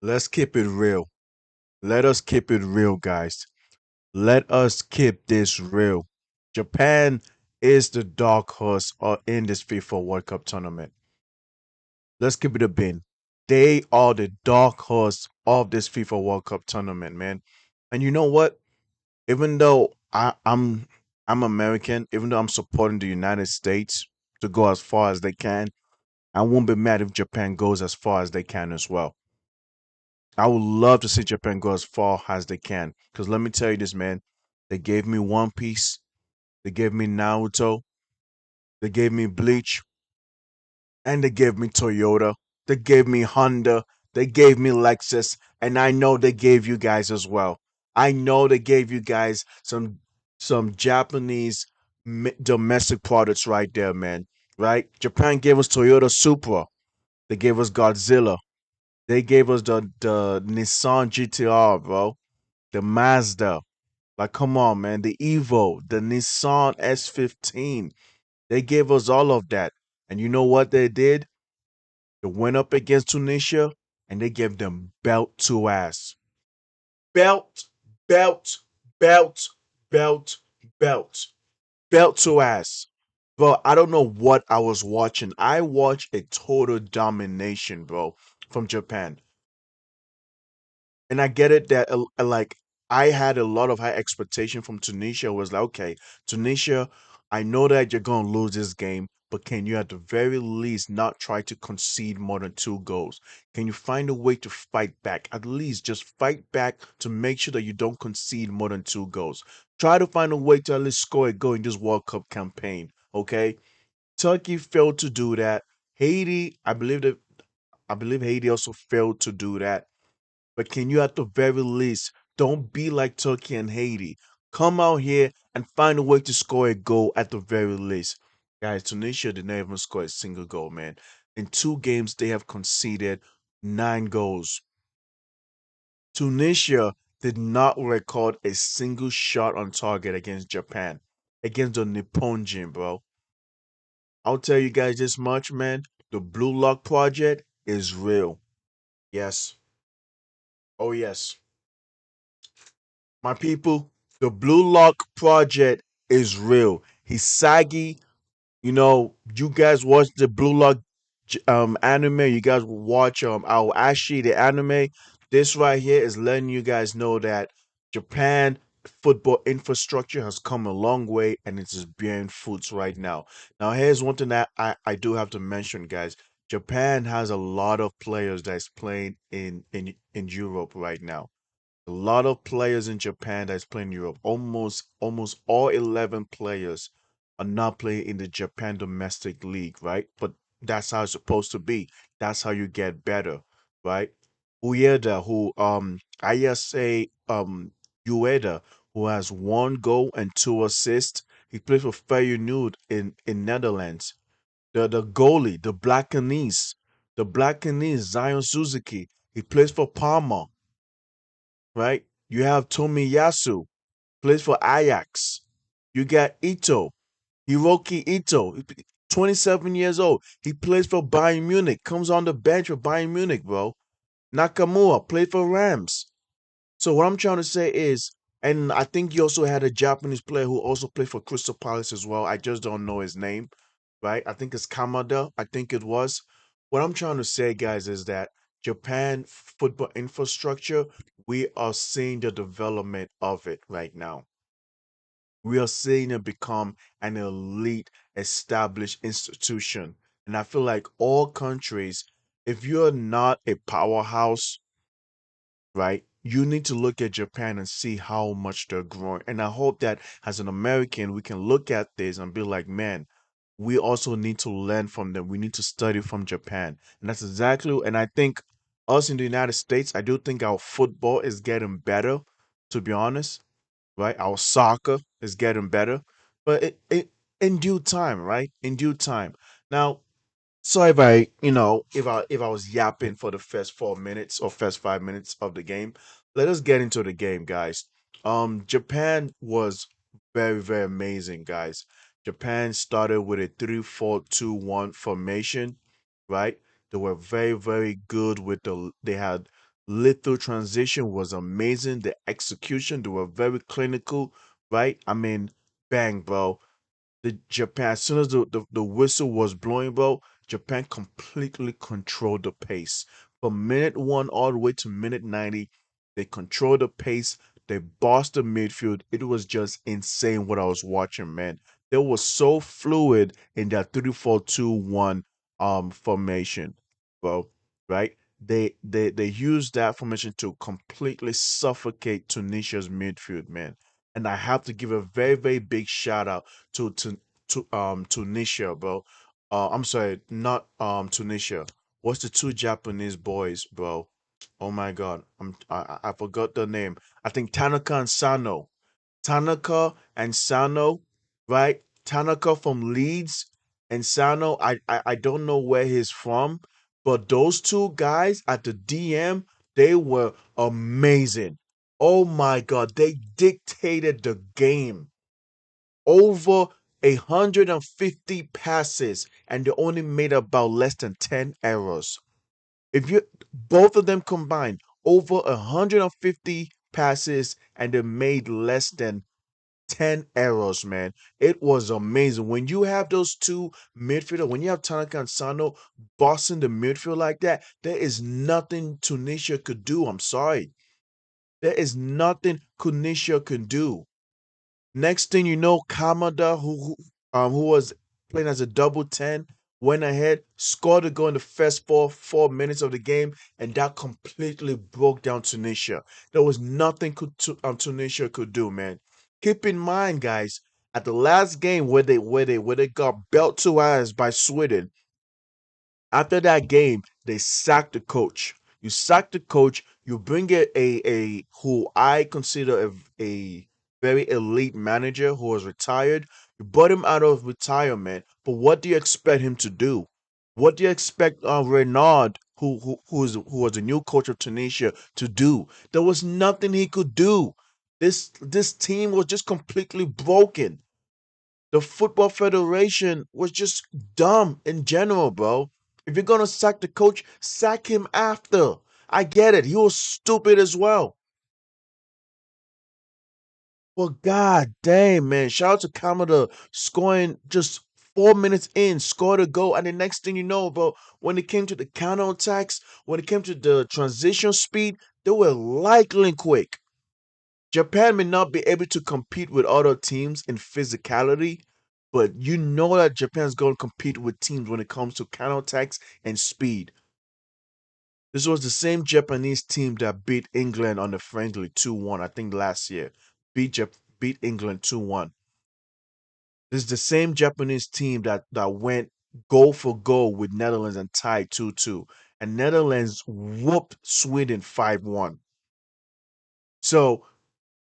Let's keep it real. Let us keep it real, guys. Let us keep this real. Japan is the dark horse in this FIFA World Cup tournament. Let's keep it a bin. They are the dark horse of this FIFA World Cup tournament, man. And you know what? Even though I'm American, even though I'm supporting the United States to go as far as they can, I won't be mad if Japan goes as far as they can as well. I would love to see Japan go as far as they can. Because let me tell you this, man. They gave me One Piece. They gave me Naruto. They gave me Bleach. And they gave me Toyota. They gave me Honda. They gave me Lexus. And I know they gave you guys as well. I know they gave you guys some Japanese domestic products right there, man. Right? Japan gave us Toyota Supra. They gave us Godzilla. They gave us the Nissan GTR, bro. The Mazda. Like, come on, man. The Evo, the Nissan S15. They gave us all of that. And you know what they did? They went up against Tunisia and they gave them belt to ass. Belt, belt, belt, belt, belt, belt to ass. Bro, I don't know what I was watching. I watched a total domination, bro, from Japan. And I get it that like I had a lot of high expectation from Tunisia. Was like, okay, Tunisia, I know that you're gonna lose this game, but can you at the very least not try to concede more than 2 goals? Can you find a way to fight back? At least just fight back to make sure that you don't concede more than 2 goals. Try to find a way to at least score a goal in this World Cup campaign. Okay. Turkey failed to do that. Haiti, I believe Haiti also failed to do that, but can you, at the very least, don't be like Turkey and Haiti? Come out here and find a way to score a goal at the very least. Guys, Tunisia did not even score a single goal, man. In 2 games, they have conceded 9 goals. Tunisia did not record a single shot on target against Japan, against the Nippon gym, bro. I'll tell you guys this much, man. The Blue Lock Project is real. Yes. Oh, yes. My people, the Blue Lock Project is real. Hisagi, you guys watch the Blue Lock anime. You guys watch Aoashi the anime. This right here is letting you guys know that Japan football infrastructure has come a long way and it is bearing fruits right now. Now, here's one thing that I do have to mention, guys. Japan has a lot of players that's playing in Europe right now. A lot of players in Japan that's playing in Europe. Almost all 11 players are not playing in the Japan domestic league, right? But that's how it's supposed to be. That's how you get better, right? Ueda, who Ayase Ueda, who has 1 goal and 2 assists. He plays for Feyenoord in Netherlands. The goalie, the Blackanese Zion Suzuki. He plays for Parma, right? You have Tomiyasu, plays for Ajax. You got Ito, Hiroki Ito, 27 years old. He plays for Bayern Munich, comes on the bench for Bayern Munich, bro. Nakamura played for Rams. So what I'm trying to say is, and I think you also had a Japanese player who also played for Crystal Palace as well. I just don't know his name, right? I think it's Kamada. I think it was. What I'm trying to say, guys, is that Japan football infrastructure, we are seeing the development of it right now. We are seeing it become an elite, established institution. And I feel like all countries, if you're not a powerhouse, right? You need to look at Japan and see how much they're growing. And I hope that as an American, we can look at this and be like, man, we also need to learn from them. We need to study from Japan. And that's exactly, and I think us in the United States, I do think our football is getting better, to be honest, right? Our soccer is getting better, but it in due time, right? In due time. Now, sorry if I was yapping for the first 4 minutes or first 5 minutes of the game. Let us get into the game, guys. Japan was very, very amazing, guys. Japan started with a 3-4-2-1 formation, right? They were very, very good with they had lethal transition was amazing. The execution, they were very clinical, right? I mean, bang, bro. The Japan, as soon as the whistle was blowing, bro, Japan completely controlled the pace. From minute one all the way to minute 90, they controlled the pace. They bossed the midfield. It was just insane what I was watching, man. They were so fluid in that 3-4-2-1 formation, bro. Right? They used that formation to completely suffocate Tunisia's midfield, man. And I have to give a very, very big shout out to Tunisia, bro. I'm sorry, not Tunisia. What's the two Japanese boys, bro? Oh my God, I forgot the name. I think Tanaka and Sano. Tanaka and Sano, right? Tanaka from Leeds and Sano. I don't know where he's from, but those two guys at the DM, they were amazing. Oh my God, they dictated the game over 150 passes and they only made about less than 10 errors. If you both of them combined over 150 passes and they made less than 10 errors, man. It was amazing. When you have those two midfielders, when you have Tanaka and Sano bossing the midfield like that, there is nothing Tunisia could do. I'm sorry. There is nothing Tunisia can do. Next thing you know, Kamada, who was playing as a double 10, went ahead, scored a goal in the first four minutes of the game, and that completely broke down Tunisia. There was nothing Tunisia could do, man. Keep in mind, guys, at the last game where they got belt to eyes by Sweden, after that game, they sacked the coach. You sack the coach, you bring a who I consider a very elite manager who was retired. You brought him out of retirement, but what do you expect him to do? What do you expect Renard, who was the new coach of Tunisia, to do? There was nothing he could do. This team was just completely broken. The Football Federation was just dumb in general, bro. If you're gonna sack the coach, sack him after. I get it. He was stupid as well. Well, god damn, man. Shout out to Kamada scoring just 4 minutes in, scored a goal. And the next thing you know, bro, when it came to the counterattacks, when it came to the transition speed, they were lightning quick. Japan may not be able to compete with other teams in physicality, but you know that Japan's going to compete with teams when it comes to counterattacks and speed. This was the same Japanese team that beat England on the friendly 2-1, I think last year. Beat England 2-1. This is the same Japanese team that went goal for goal with Netherlands and tied 2-2. And Netherlands whooped Sweden 5-1. So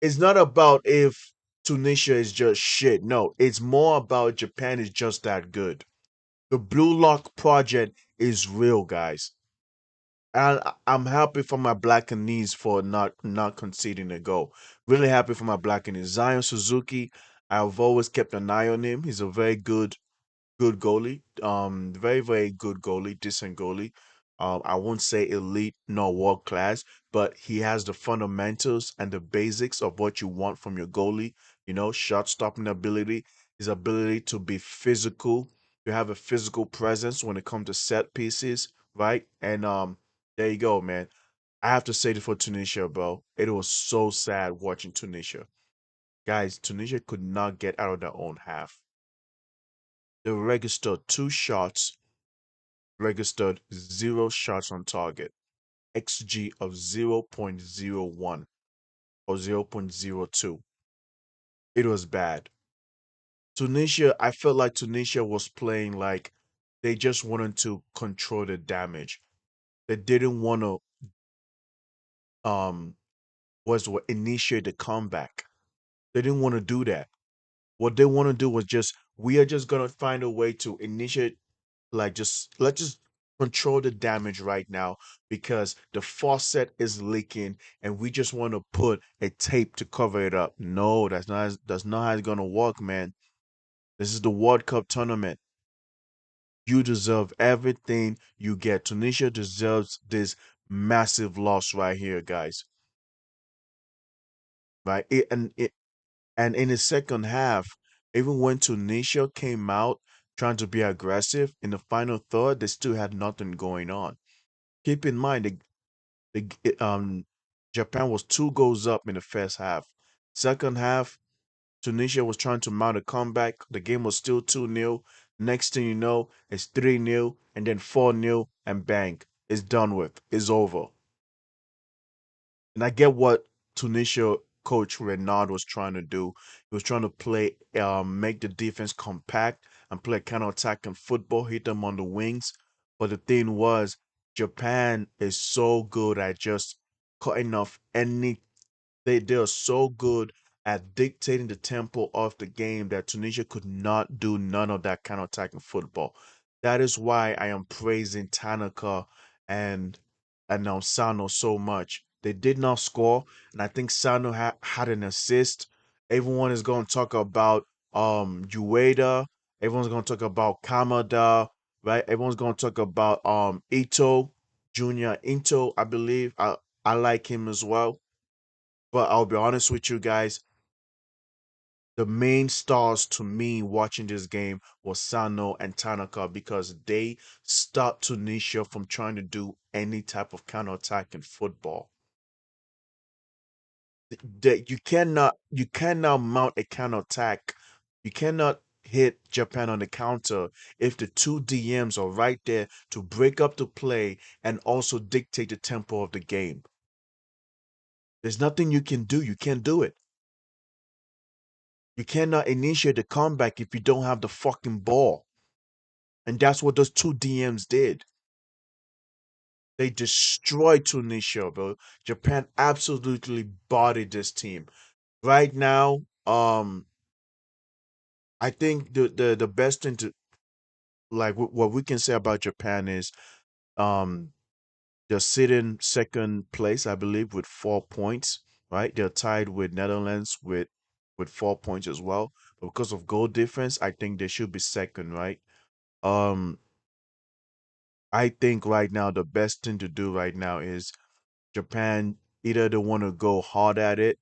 it's not about if Tunisia is just shit. No, it's more about Japan is just that good. The Blue Lock project is real, guys. And I'm happy for my Blackanese for not conceding a goal. Really happy for my Blackanese. Zion Suzuki, I've always kept an eye on him. He's a very good goalie. Very, very good goalie, decent goalie. I won't say elite nor world class, but he has the fundamentals and the basics of what you want from your goalie. You know, shot stopping ability, his ability to be physical, to have a physical presence when it comes to set pieces, right? And there you go, man. I have to say this for Tunisia, bro. It was so sad watching Tunisia. Guys, Tunisia could not get out of their own half. They registered two shots, registered zero shots on target, XG of 0.01 or 0.02. It was bad. Tunisia, I felt like Tunisia was playing like they just wanted to control the damage. They didn't want to um was what initiate the comeback. They didn't want to do that. What they want to do was just we are just gonna find a way to initiate, like, just let's just control the damage right now because the faucet is leaking and we just want to put a tape to cover it up. No, that's not how it's gonna work, man. This is the World Cup tournament. You deserve everything you get. Tunisia deserves this massive loss right here, guys. Right? And in the second half, even when Tunisia came out trying to be aggressive in the final third, they still had nothing going on. Keep in mind, the Japan was 2 goals up in the first half. Second half, Tunisia was trying to mount a comeback. The game was still 2-0. Next thing you know, it's 3-0 and then 4-0 and bang, it's done with. It's over. And I get what Tunisia coach Renard was trying to do. He was trying to make the defense compact and play counter-attacking football, hit them on the wings. But the thing was, Japan is so good at just cutting off any they are so good at dictating the tempo of the game that Tunisia could not do none of that kind of attacking football. That is why I am praising Tanaka and now Sano so much. They did not score, and I think Sano had an assist. Everyone is going to talk about Ueda. Everyone's going to talk about Kamada, right? Everyone's going to talk about Ito, Junior Ito, I believe. I like him as well. But I'll be honest with you guys, the main stars to me watching this game was Sano and Tanaka because they stopped Tunisia from trying to do any type of counter-attack in football. That you cannot mount a counter-attack. You cannot hit Japan on the counter if the two DMs are right there to break up the play and also dictate the tempo of the game. There's nothing you can do. You can't do it. You cannot initiate a comeback if you don't have the fucking ball. And that's what those two DMs did. They destroyed Tunisia, bro. Japan absolutely bodied this team. Right now, I think the best thing to like what we can say about Japan is um they're sitting second place, I believe, with 4 points. Right, they're tied with Netherlands with 4 points as well. But because of goal difference, I think they should be second. Right. Um, I think right now the best thing to do right now is Japan either they want to go hard at it.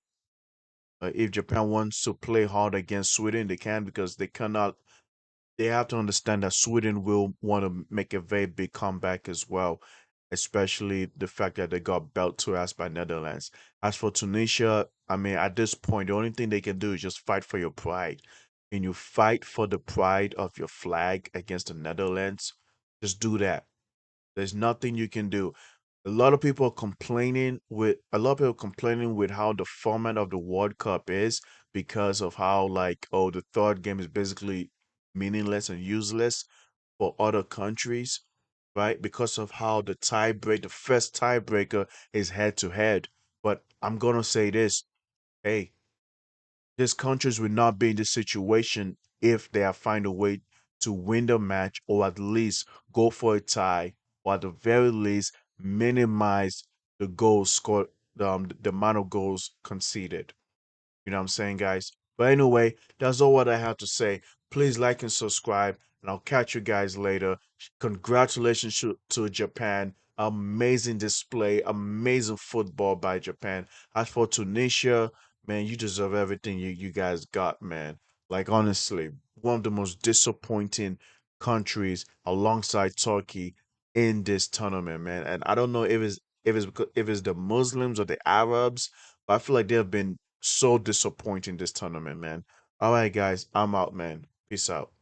If Japan wants to play hard against Sweden, they can because they cannot. They have to understand that Sweden will want to make a very big comeback as well, especially the fact that they got belt to us by Netherlands. As for Tunisia, I mean, at this point, the only thing they can do is just fight for your pride. And you fight for the pride of your flag against the Netherlands, just do that. There's nothing you can do. A lot of people complaining with how the format of the World Cup is because of how like oh the third game is basically meaningless and useless for other countries, right? Because of how the first tiebreaker is head to head. But I'm gonna say this, hey, these countries will not be in this situation if they have find a way to win the match or at least go for a tie or at the very least minimize the goals scored, the amount of goals conceded. You know what I'm saying, guys? But anyway, that's all what I have to say. Please like and subscribe, and I'll catch you guys later. Congratulations to Japan. Amazing display, amazing football by Japan. As for Tunisia, man, you deserve everything you guys got, man. Like, honestly, one of the most disappointing countries alongside Turkey in this tournament, man. And I don't know if it's the Muslims or the Arabs, but I feel like they've been so disappointing this tournament, man. All right, guys, I'm out, man. Peace out.